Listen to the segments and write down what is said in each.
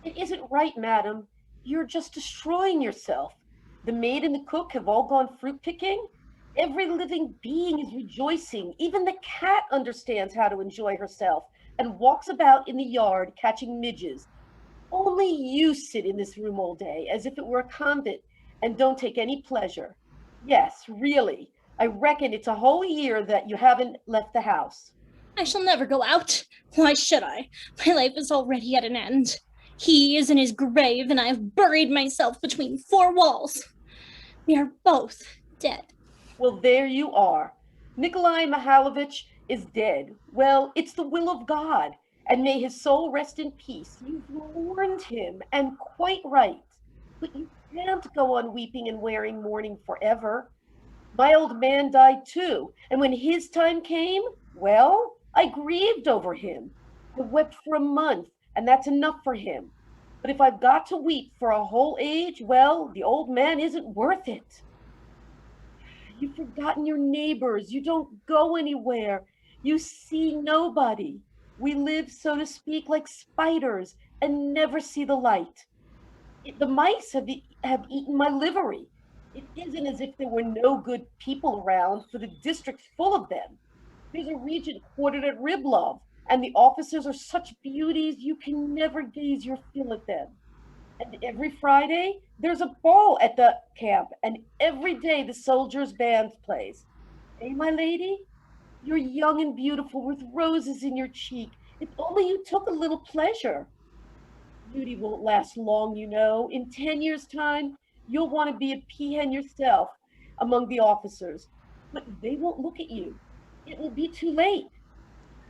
It isn't right, madam. You're just destroying yourself. The maid and the cook have all gone fruit picking. Every living being is rejoicing. Even the cat understands how to enjoy herself and walks about in the yard catching midges. Only you sit in this room all day as if it were a convent and don't take any pleasure. Yes, really. I reckon it's a whole year that you haven't left the house. I shall never go out. Why should I? My life is already at an end. He is in his grave, and I have buried myself between four walls. We are both dead. Well, there you are. Nikolai Mihalovich is dead. Well, it's the will of God, and may his soul rest in peace. You've warned him, and quite right. But you can't go on weeping and wearing mourning forever. My old man died too, and when his time came, well, I grieved over him. I wept for a month, and that's enough for him. But if I've got to weep for a whole age, well, the old man isn't worth it. You've forgotten your neighbors. You don't go anywhere. You see nobody. We live, so to speak, like spiders and never see the light. The mice have eaten my livery. It isn't as if there were no good people around, for the district's full of them. There's a regent quartered at Riblov, and the officers are such beauties you can never gaze your fill at them. And every Friday, there's a ball at the camp, and every day the soldiers' band plays. Eh, my lady? You're young and beautiful with roses in your cheek. If only you took a little pleasure. Beauty won't last long, you know. In 10 years' time, you'll want to be a peahen yourself among the officers. But they won't look at you. It will be too late.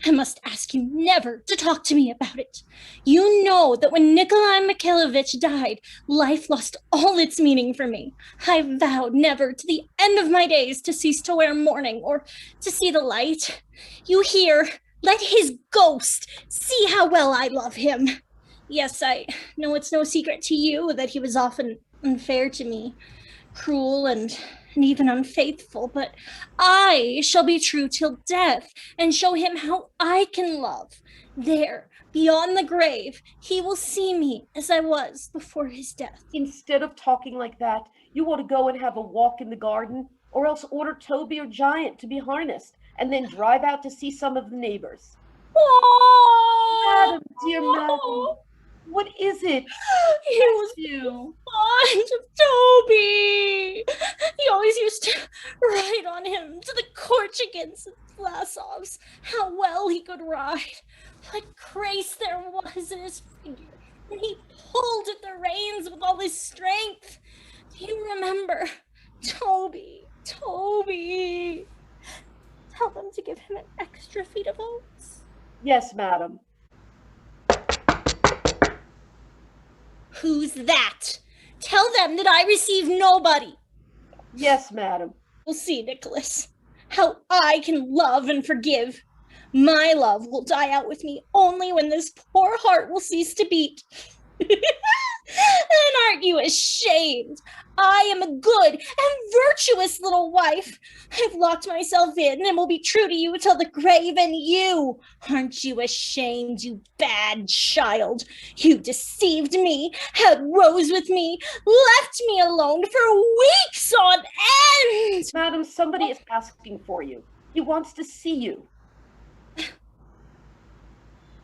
I must ask you never to talk to me about it. You know that when Nikolai Mikhailovich died, life lost all its meaning for me. I vowed never to the end of my days to cease to wear mourning or to see the light. You hear? Let his ghost see how well I love him. Yes, I know it's no secret to you that he was often unfair to me, cruel and even unfaithful, but I shall be true till death and show him how I can love. There, beyond the grave, he will see me as I was before his death. Instead of talking like that, you ought to go and have a walk in the garden, or else order Toby or Giant to be harnessed, and then drive out to see some of the neighbors. Madam, dear madam, what is it? He was you fond of Toby. He always used to ride on him to the Korchagins and Vlasovs. How well he could ride. What grace there was in his figure. And he pulled at the reins with all his strength. Do you remember? Toby. Tell them to give him an extra feed of oats. Yes, madam. Who's that? Tell them that I receive nobody. Yes, madam. We'll see, Nicholas, how I can love and forgive. My love will die out with me only when this poor heart will cease to beat. And aren't you ashamed? I am a good and virtuous little wife. I've locked myself in and will be true to you till the grave, and you, aren't you ashamed, you bad child? You deceived me, had rose with me, left me alone for weeks on end. Madam, somebody is asking for you. He wants to see you.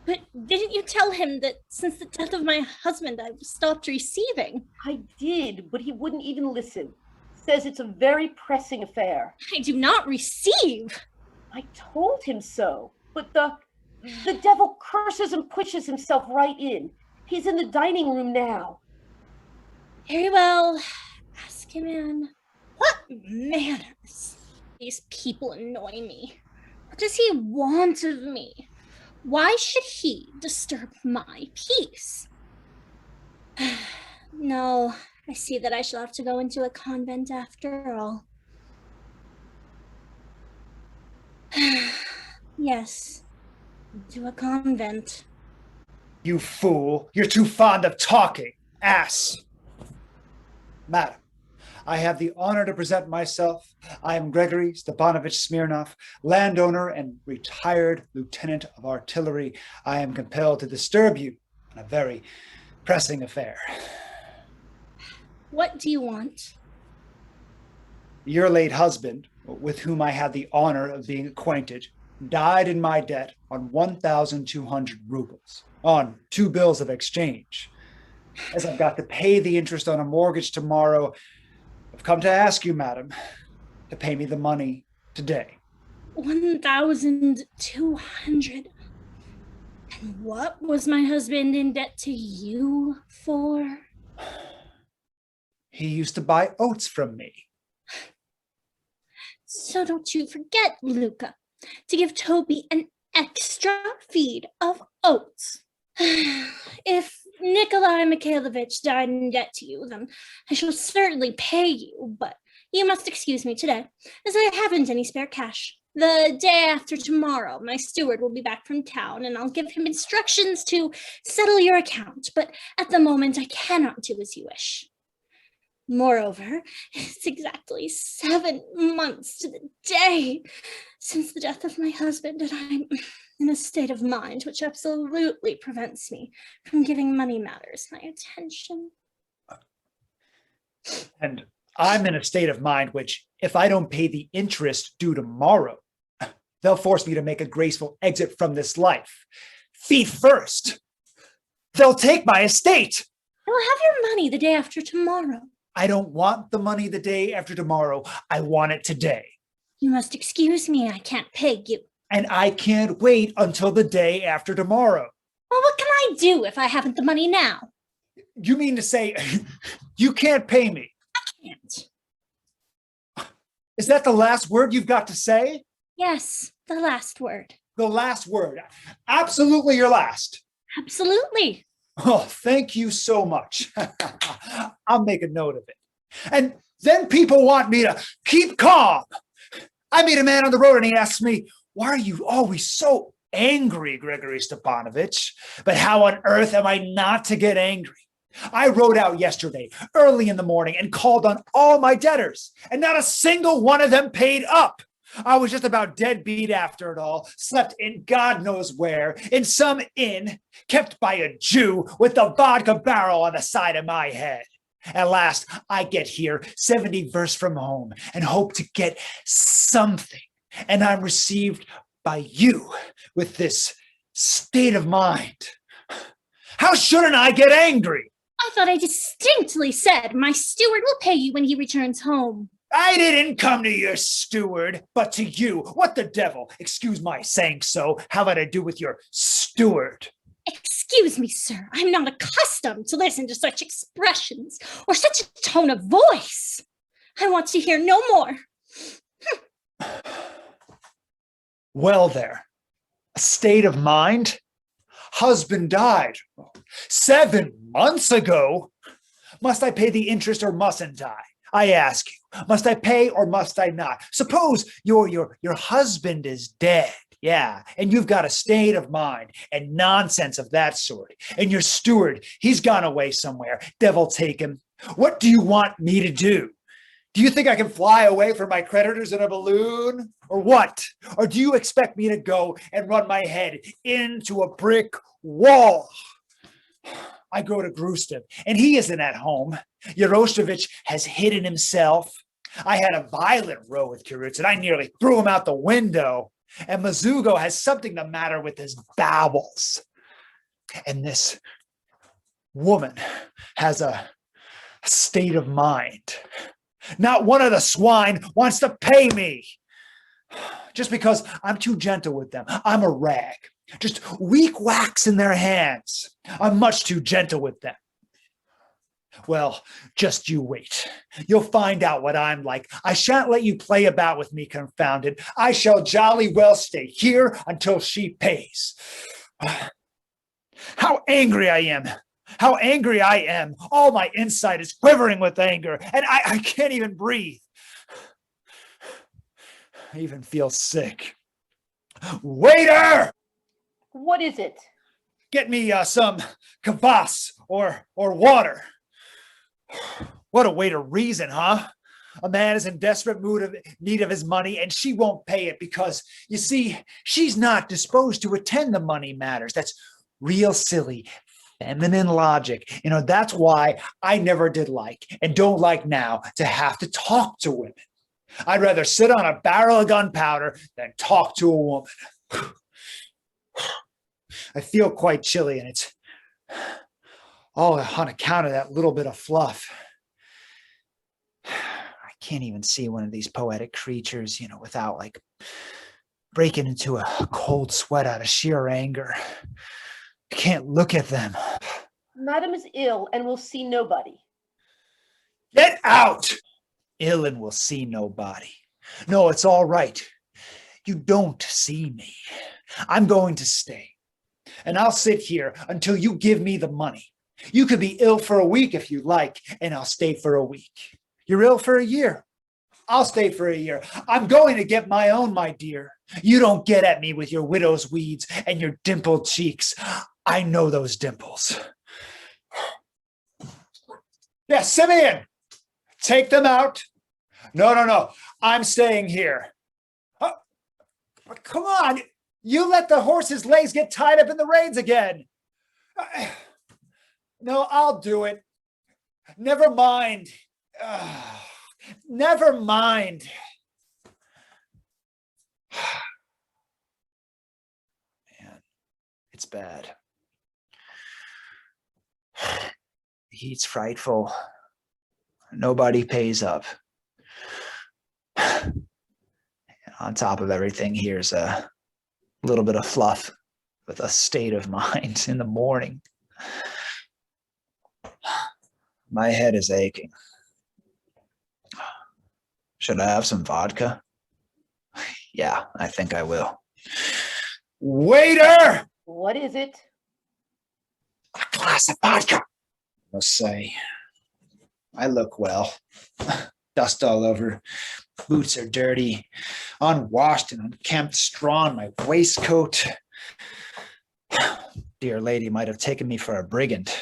But didn't you tell him that since the death of my husband, I've stopped receiving? I did, but he wouldn't even listen. Says it's a very pressing affair. I do not receive. I told him so, but the devil curses and pushes himself right in. He's in the dining room now. Very well. Ask him in. What manners? These people annoy me. What does he want of me? Why should he disturb my peace? No, I see that I shall have to go into a convent after all. Yes, into a convent. You fool! You're too fond of talking, ass! Madam, I have the honor to present myself. I am Gregory Stepanovich Smirnov, landowner and retired lieutenant of artillery. I am compelled to disturb you on a very pressing affair. What do you want? Your late husband, with whom I had the honor of being acquainted, died in my debt on 1,200 rubles, on 2 bills of exchange. As I've got to pay the interest on a mortgage tomorrow, I've come to ask you, madam, to pay me the money today. 1,200. And what was my husband in debt to you for? He used to buy oats from me. So don't you forget, Luca, to give Toby an extra feed of oats. If Nikolai Mikhailovich died in debt to you, then I shall certainly pay you, but you must excuse me today, as I haven't any spare cash. The day after tomorrow, my steward will be back from town, and I'll give him instructions to settle your account, but at the moment I cannot do as you wish. Moreover, it's exactly 7 months to the day since the death of my husband, and I'm in a state of mind which absolutely prevents me from giving money matters my attention. And I'm in a state of mind which, if I don't pay the interest due tomorrow, they'll force me to make a graceful exit from this life. Feet first. They'll take my estate. I will have your money the day after tomorrow. I don't want the money the day after tomorrow. I want it today. You must excuse me, I can't pay you. And I can't wait until the day after tomorrow. Well, what can I do if I haven't the money now? You mean to say you can't pay me? I can't. Is that the last word you've got to say? Yes, the last word. The last word. Absolutely your last. Absolutely. Oh, thank you so much. I'll make a note of it. And then people want me to keep calm. I meet a man on the road and he asks me, why are you always so angry, Grigory Stepanovich? But how on earth am I not to get angry? I rode out yesterday early in the morning and called on all my debtors, and not a single one of them paid up. I was just about dead beat after it all, slept in God knows where, in some inn, kept by a Jew with the vodka barrel on the side of my head. At last, I get here 70 versts from home and hope to get something. And I'm received by you with this state of mind. How shouldn't I get angry? I thought I distinctly said my steward will pay you when he returns home. I didn't come to your steward, but to you. What the devil? Excuse my saying so. Have I to do with your steward? Excuse me, sir. I'm not accustomed to listen to such expressions or such a tone of voice. I want to hear no more. Well, there. A state of mind? Husband died 7 months ago. Must I pay the interest or mustn't I? I ask you, must I pay or must I not? Suppose your husband is dead, yeah, and you've got a state of mind and nonsense of that sort. And your steward, he's gone away somewhere. Devil take him. What do you want me to do? Do you think I can fly away from my creditors in a balloon? Or what? Or do you expect me to go and run my head into a brick wall? I go to Grustev, and he isn't at home. Yarostovich has hidden himself. I had a violent row with Kurutz, and I nearly threw him out the window. And Mazugo has something the matter with his bowels. And this woman has a state of mind. Not one of the swine wants to pay me. Just because I'm too gentle with them. I'm a rag. Just weak wax in their hands. I'm much too gentle with them. Well, just you wait. You'll find out what I'm like. I shan't let you play about with me, confounded. I shall jolly well stay here until she pays. How angry I am. How angry I am. All my inside is quivering with anger, and I can't even breathe. I even feel sick. Waiter! What is it? Get me some kvass or water. What a way to reason, huh? A man is in desperate need of his money, and she won't pay it because, you see, she's not disposed to attend the money matters. That's real silly, Feminine logic. That's why I never did like and don't like now to have to talk to women. I'd rather sit on a barrel of gunpowder than talk to a woman. I feel quite chilly, and it's all on account of that little bit of fluff. I can't even see one of these poetic creatures, without breaking into a cold sweat out of sheer anger. I can't look at them. Madam is ill and will see nobody. Get out! Ill and will see nobody. No, it's all right. You don't see me. I'm going to stay. And I'll sit here until you give me the money. You could be ill for a week if you like, and I'll stay for a week. You're ill for a year. I'll stay for a year. I'm going to get my own, my dear. You don't get at me with your widow's weeds and your dimpled cheeks. I know those dimples. Yeah, Simeon, take them out. No. I'm staying here. Come on. You let the horse's legs get tied up in the reins again. No, I'll do it. Never mind. Never mind. Man, it's bad. The heat's frightful. Nobody pays up. And on top of everything, here's a little bit of fluff with a state of mind in the morning. My head is aching. Should I have some vodka? Yeah, I think I will. Waiter! What is it? A glass of vodka. I must say, I look well. Dust all over. Boots are dirty, unwashed and unkempt straw on my waistcoat. Dear lady might have taken me for a brigand.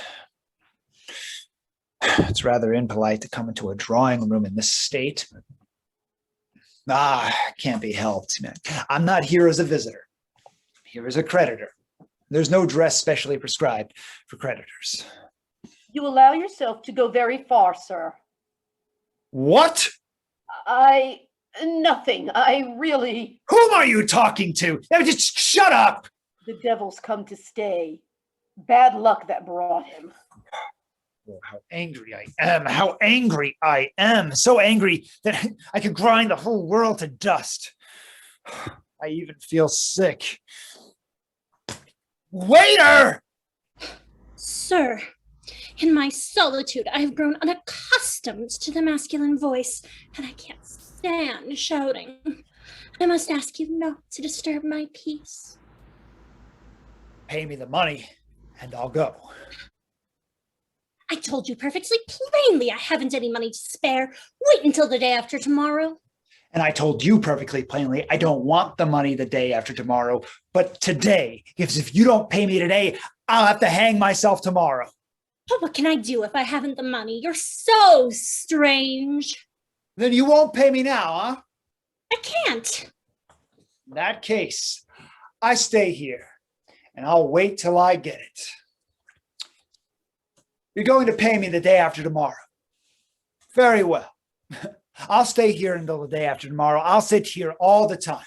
It's rather impolite to come into a drawing room in this state. Can't be helped. I'm not here as a visitor. I'm here as a creditor. There's no dress specially prescribed for creditors. You allow yourself to go very far, sir. What? Nothing. I really... Whom are you talking to? Just shut up! The devil's come to stay. Bad luck that brought him. Oh, how angry I am. How angry I am. So angry that I could grind the whole world to dust. I even feel sick. Waiter! Sir, in my solitude, I have grown unaccustomed to the masculine voice, and I can't stand shouting. I must ask you not to disturb my peace. Pay me the money, and I'll go. I told you perfectly plainly I haven't any money to spare. Wait until the day after tomorrow. And I told you perfectly plainly I don't want the money the day after tomorrow, but today. Because if you don't pay me today, I'll have to hang myself tomorrow. But what can I do if I haven't the money? You're so strange. Then you won't pay me now, huh? I can't. In that case, I stay here, and I'll wait till I get it. You're going to pay me the day after tomorrow. Very well. I'll stay here until the day after tomorrow. I'll sit here all the time.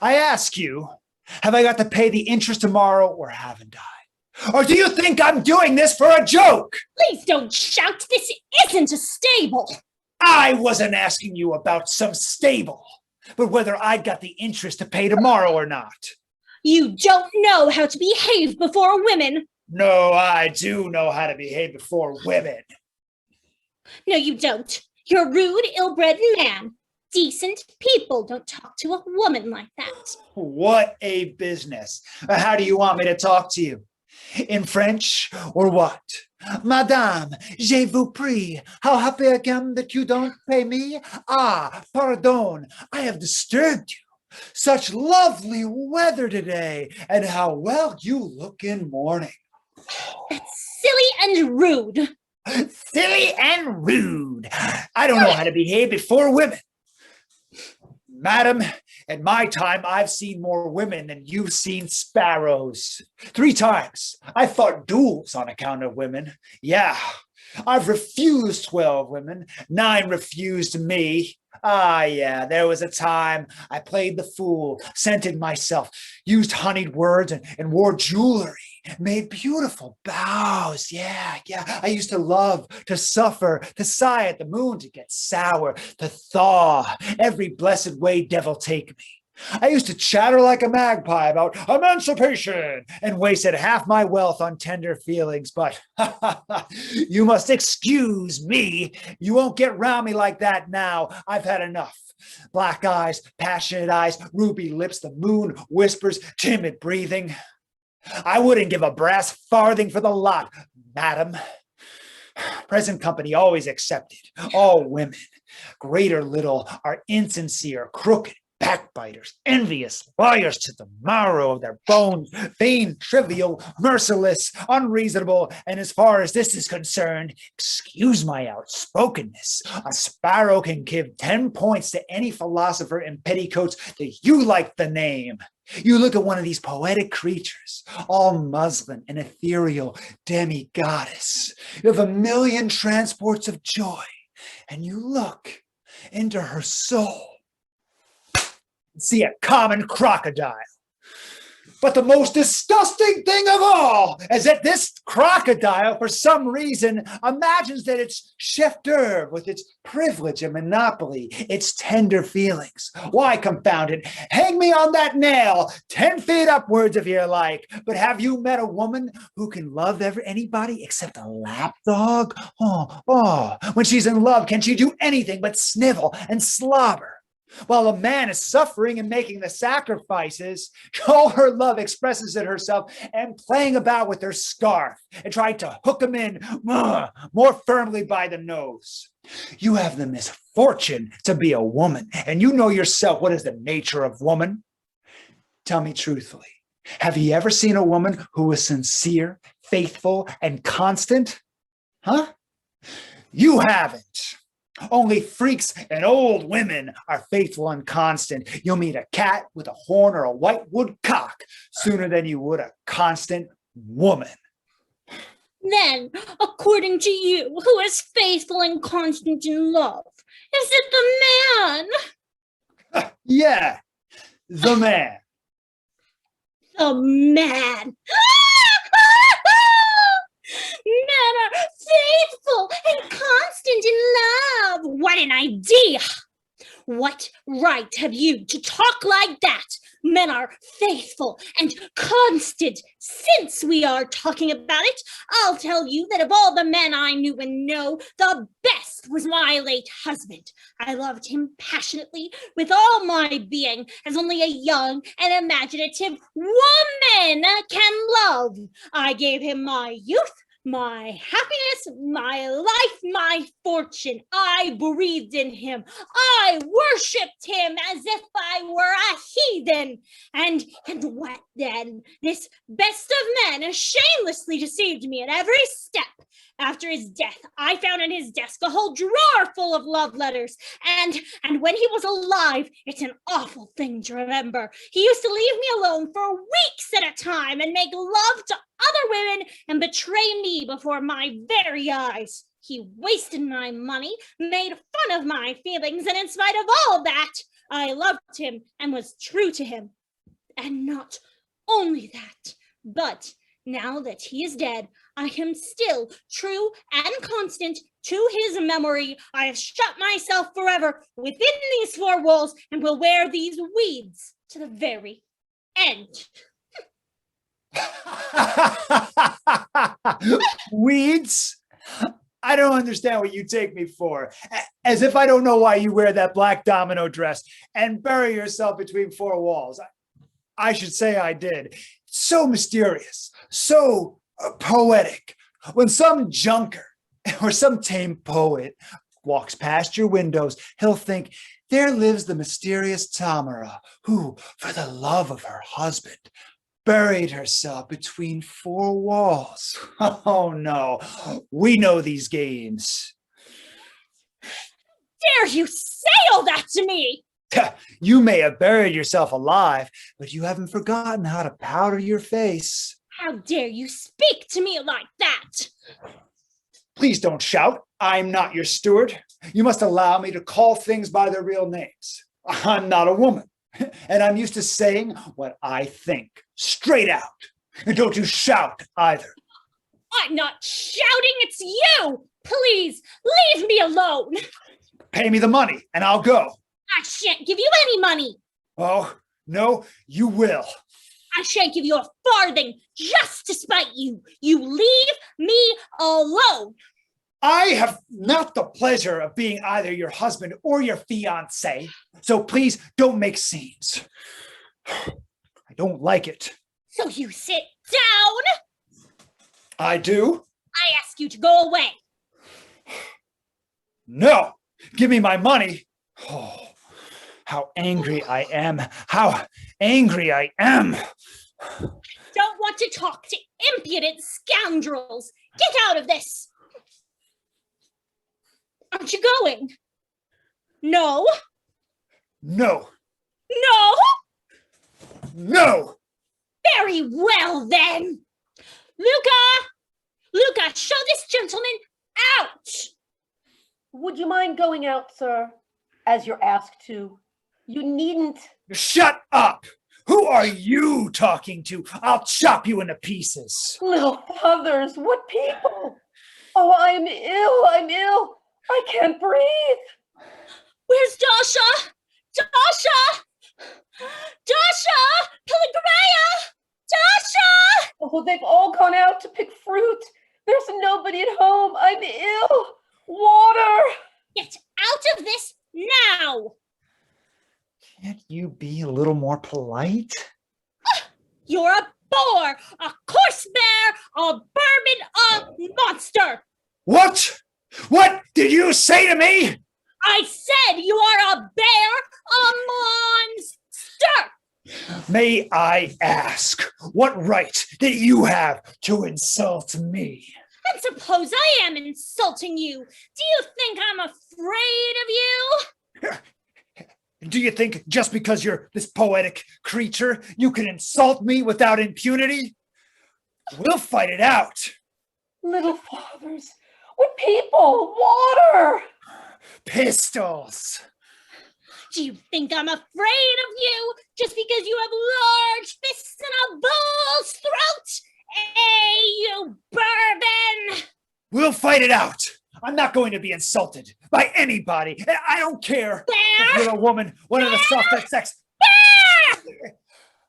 I ask you, have I got to pay the interest tomorrow or haven't I? Or do you think I'm doing this for a joke? Please don't shout. This isn't a stable. I wasn't asking you about some stable, but whether I'd got the interest to pay tomorrow or not. You don't know how to behave before women. No, I do know how to behave before women. No, you don't. You're a rude, ill-bred man. Decent people don't talk to a woman like that. What a business. How do you want me to talk to you? In French or what? Madame, je vous prie, how happy I am that you don't pay me. Pardon, I have disturbed you. Such lovely weather today, and how well you look in mourning. That's silly and rude. Silly and rude. I don't know how to behave before women. Madam, In my time, I've seen more women than you've seen sparrows. 3 times. I fought duels on account of women. Yeah, I've refused 12 women. 9 refused me. Ah, yeah, there was a time I played the fool, scented myself, used honeyed words, and wore jewelry, made beautiful bows. Yeah. I used to love, to suffer, to sigh at the moon, to get sour, to thaw, every blessed way devil take me. I used to chatter like a magpie about emancipation and wasted half my wealth on tender feelings, but you must excuse me. You won't get round me like that now. I've had enough. Black eyes, passionate eyes, ruby lips, the moon whispers, timid breathing. I wouldn't give a brass farthing for the lot, madam. Present company always accepted. All women, great or little, are insincere, crooked, backbiters, envious, liars to the marrow of their bones, vain, trivial, merciless, unreasonable, and as far as this is concerned, excuse my outspokenness, a sparrow can give 10 points to any philosopher in petticoats that you like the name. You look at one of these poetic creatures, all muslin and ethereal demi-goddess. You have a million transports of joy, and you look into her soul. See a common crocodile. But the most disgusting thing of all is that this crocodile, for some reason, imagines that it's chef d'oeuvre with its privilege and monopoly, its tender feelings. Why, confound it, hang me on that nail 10 feet upwards if you like. But have you met a woman who can love anybody except a lapdog? Oh, when she's in love, can she do anything but snivel and slobber? While a man is suffering and making the sacrifices, all her love expresses it herself and playing about with her scarf and trying to hook him in more firmly by the nose. You have the misfortune to be a woman, and you know yourself what is the nature of woman. Tell me truthfully, have you ever seen a woman who was sincere, faithful, and constant? Huh? You haven't. Only freaks and old women are faithful and constant. You'll meet a cat with a horn or a white woodcock sooner than you would a constant woman. Then, according to you, who is faithful and constant in love? Is it the man? Yeah, the man. The man. Men are faithful and constant in love. What an idea! What right have you to talk like that? Men are faithful and constant. Since we are talking about it, I'll tell you that of all the men I knew and know, the best was my late husband. I loved him passionately with all my being, as only a young and imaginative woman can love. I gave him my youth, my happiness, my life, my fortune. I breathed in him. I worshipped him as if I were a heathen. And what then? This best of men shamelessly deceived me at every step. After his death, I found in his desk a whole drawer full of love letters. And when he was alive, it's an awful thing to remember. He used to leave me alone for weeks at a time and make love to other women and betray me before my very eyes. He wasted my money, made fun of my feelings, and in spite of all that, I loved him and was true to him. And not only that, but now that he is dead, I am still true and constant to his memory. I have shut myself forever within these 4 walls and will wear these weeds to the very end. Weeds? I don't understand what you take me for. As if I don't know why you wear that black domino dress and bury yourself between 4 walls. I should say I did. So mysterious, so poetic. When some junker or some tame poet walks past your windows, he'll think, there lives the mysterious Tamara who, for the love of her husband, buried herself between 4 walls. Oh no, we know these games. Dare you say all that to me? You may have buried yourself alive, but you haven't forgotten how to powder your face. How dare you speak to me like that? Please don't shout. I'm not your steward. You must allow me to call things by their real names. I'm not a woman, and I'm used to saying what I think, straight out. And don't you shout either. I'm not shouting, it's you! Please, leave me alone! Pay me the money, and I'll go. I shan't give you any money! Oh, no, you will. I shan't give you a farthing just to spite you! You leave me alone! I have not the pleasure of being either your husband or your fiancé, so please don't make scenes. I don't like it. So you sit down? I do? I ask you to go away. No, give me my money. Oh, how angry I am. How angry I am. Don't want to talk to impudent scoundrels. Get out of this. Aren't you going? No. No. No. No. Very well then. Luca, show this gentleman out. Would you mind going out, sir, as you're asked to? You needn't. Shut up. Who are you talking to? I'll chop you into pieces. Little fathers, what people? Oh, I'm ill. I can't breathe. Where's Dasha? Pellegria! Dasha! Oh, they've all gone out to pick fruit. There's nobody at home. I'm ill. Water. Get out of this now. Can't you be a little more polite? You're a boar, a coarse bear, a bourbon, a monster. What? What did you say to me? I said you are a bear, a monster. May I ask, what right did you have to insult me? And suppose I am insulting you. Do you think I'm afraid of you? Do you think just because you're this poetic creature, you can insult me without impunity? We'll fight it out. Little fathers, what people? Water. Pistols. Do you think I'm afraid of you just because you have large fists and a bull's throat? Hey, you bourbon! We'll fight it out. I'm not going to be insulted by anybody. I don't care if you're a woman, one of the softer sex.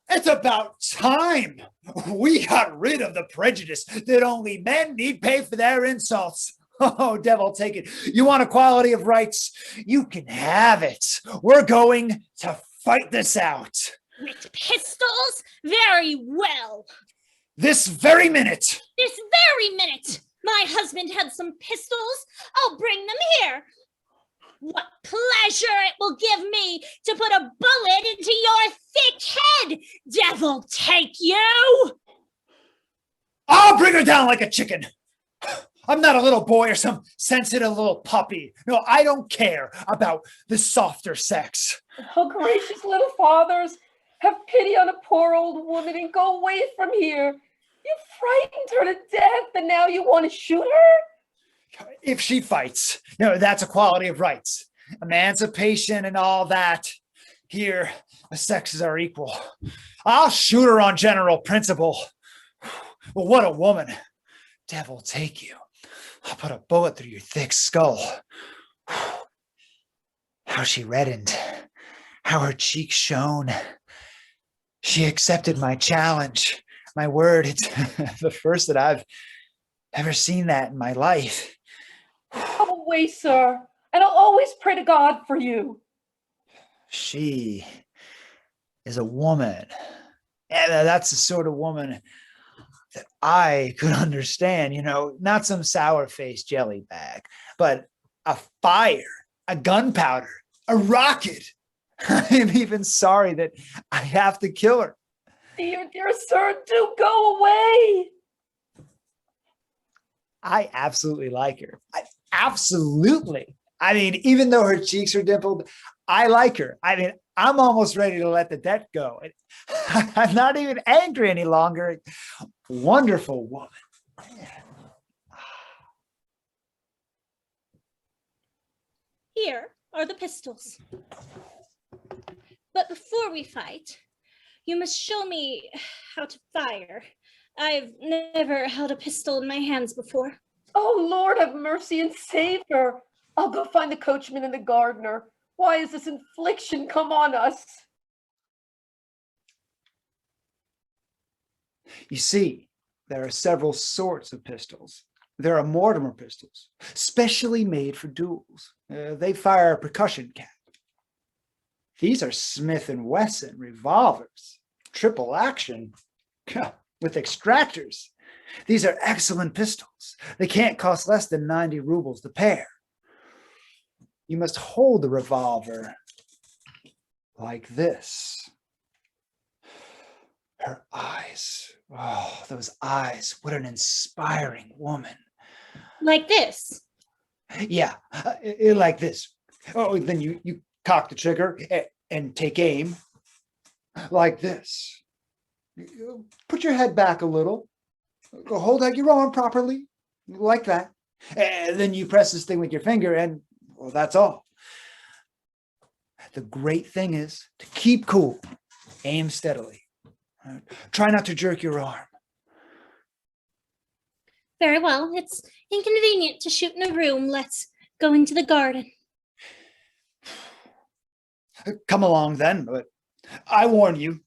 It's about time. We got rid of the prejudice that only men need pay for their insults. Oh, devil take it. You want equality of rights? You can have it. We're going to fight this out. With pistols? Very well. This very minute. This very minute. My husband had some pistols. I'll bring them here. What pleasure it will give me to put a bullet into your thick head. Devil take you. I'll bring her down like a chicken. I'm not a little boy or some sensitive little puppy. No, I don't care about the softer sex. Oh, gracious little fathers, have pity on a poor old woman and go away from here. You frightened her to death and now you want to shoot her? If she fights, that's equality of rights, emancipation and all that. Here, the sexes are equal. I'll shoot her on general principle. Well, what a woman. Devil take you. I'll put a bullet through your thick skull. How she reddened. How her cheeks shone. She accepted my challenge. My word, it's the first that I've ever seen that in my life. Come away, sir, and I'll always pray to God for you. She is a woman. And that's the sort of woman that I could understand, not some sour-faced jelly bag, but a fire, a gunpowder, a rocket. I'm even sorry that I have to kill her. Dear sir, do go away. I absolutely like her. Absolutely. I mean, even though her cheeks are dimpled, I like her. I mean, I'm almost ready to let the debt go. I'm not even angry any longer. Wonderful woman. Here are the pistols. But before we fight, you must show me how to fire. I've never held a pistol in my hands before. Oh, Lord, have mercy and save her. I'll go find the coachman and the gardener. Why has this infliction come on us? You see, there are several sorts of pistols. There are Mortimer pistols, specially made for duels. They fire a percussion cap. These are Smith & Wesson revolvers, triple action, with extractors. These are excellent pistols. They can't cost less than 90 rubles the pair. You must hold the revolver like this. Her eyes, oh, those eyes, what an inspiring woman. Like this? Yeah, like this. Oh, then you cock the trigger and take aim like this. Put your head back a little. Hold out your arm properly, like that. And then you press this thing with your finger and, well, that's all. The great thing is to keep cool, aim steadily. Try not to jerk your arm. Very well. It's inconvenient to shoot in a room. Let's go into the garden. Come along then, but I warn you,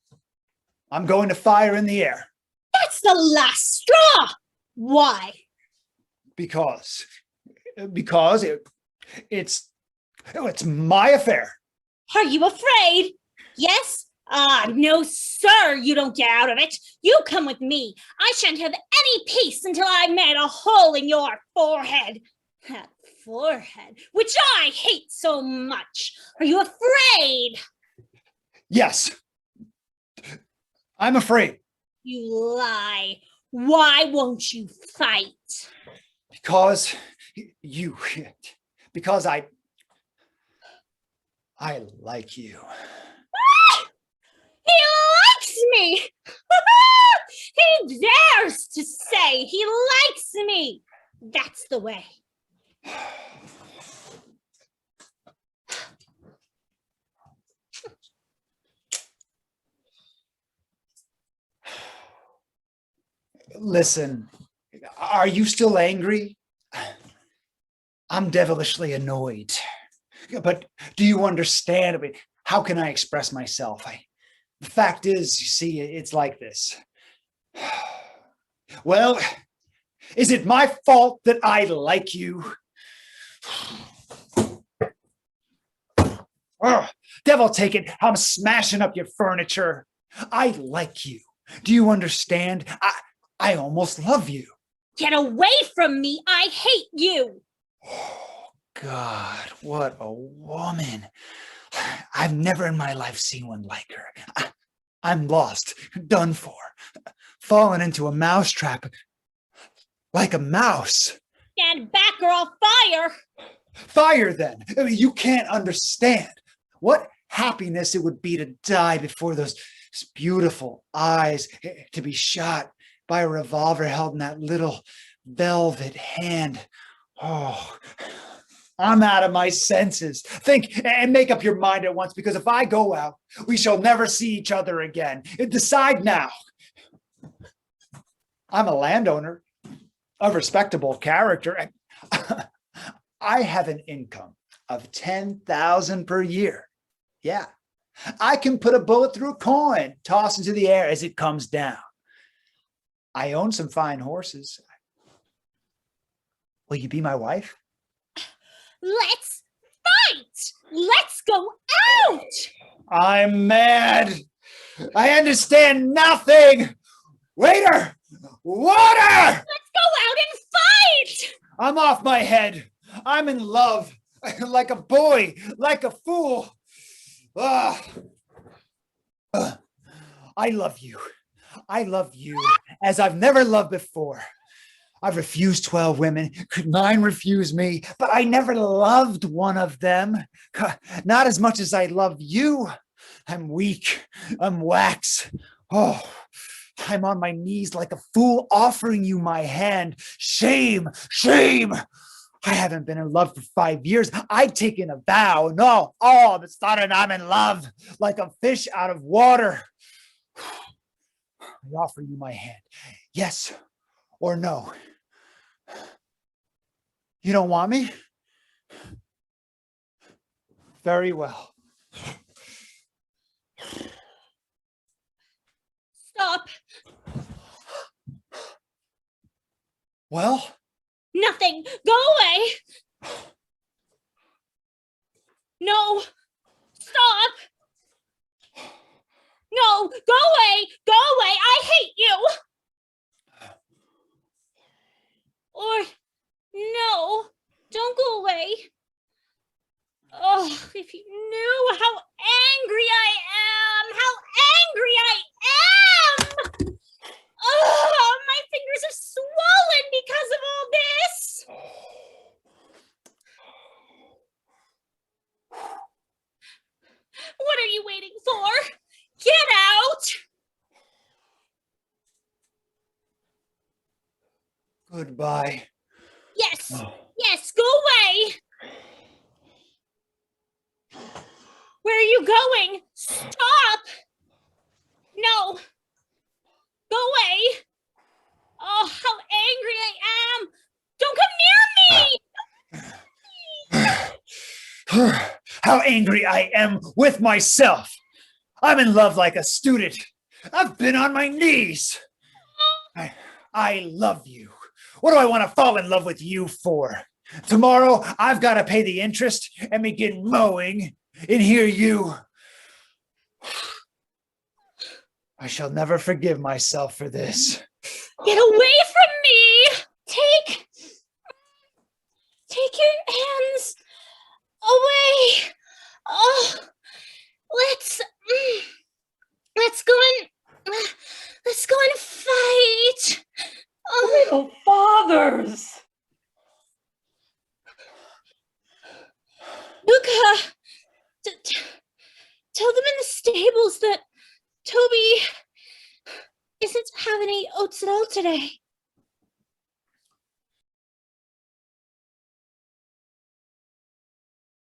I'm going to fire in the air. That's the last straw! Why? Because it's my affair. Are you afraid? Yes? No, sir, you don't get out of it. You come with me. I shan't have any peace until I made a hole in your forehead. That forehead, which I hate so much. Are you afraid? Yes. I'm afraid. You lie. Why won't you fight? Because I like you. He likes me! He dares to say he likes me! That's the way. Listen, are you still angry? I'm devilishly annoyed. But do you understand? I mean, how can I express myself? The fact is, you see, it's like this. Well, is it my fault that I like you? Oh, devil take it, I'm smashing up your furniture. I like you. Do you understand? I almost love you. Get away from me! I hate you! Oh, God, what a woman. I've never in my life seen one like her. I'm lost, done for, fallen into a mousetrap, like a mouse. Stand back or I'll fire! Fire then. I mean, you can't understand what happiness it would be to die before those beautiful eyes, to be shot by a revolver held in that little velvet hand. Oh, I'm out of my senses. Think and make up your mind at once, because if I go out, we shall never see each other again. Decide now. I'm a landowner, a respectable character. I have an income of 10,000 per year. Yeah, I can put a bullet through a coin, toss into the air as it comes down. I own some fine horses. Will you be my wife? Let's fight! Let's go out! I'm mad. I understand nothing. Waiter, water! Let's go out and fight! I'm off my head. I'm in love, like a boy, like a fool. I love you. I love you as I've never loved before. I've refused 12 women. Could 9 refuse me? But I never loved one of them. Not as much as I love you. I'm weak. I'm wax. Oh, I'm on my knees like a fool offering you my hand. Shame, shame. I haven't been in love for 5 years. I've taken a vow. No, all of a sudden I'm in love like a fish out of water. I offer you my hand. Yes or no? You don't want me? Very well. Stop. Well? Nothing. Go away. No. Stop. No. Go away. Go away. I hate you. Or no. Don't go away. Oh, if you knew how angry I am. How angry I am. Oh, my fingers are swollen because of all this. What are you waiting for? Get out! Goodbye. Yes, Oh. yes, go away. Where are you going? Stop! No. Go away. Oh, how angry I am. Don't come near me. How angry I am with myself. I'm in love like a student. I've been on my knees. I love you. What do I want to fall in love with you for? Tomorrow, I've got to pay the interest and begin mowing and hear you. I shall never forgive myself for this. Get away from me. Take your hands away. Oh, let's go and fight. Oh. Little fathers. Luca, tell them in the stables that Toby isn't having any oats at all today.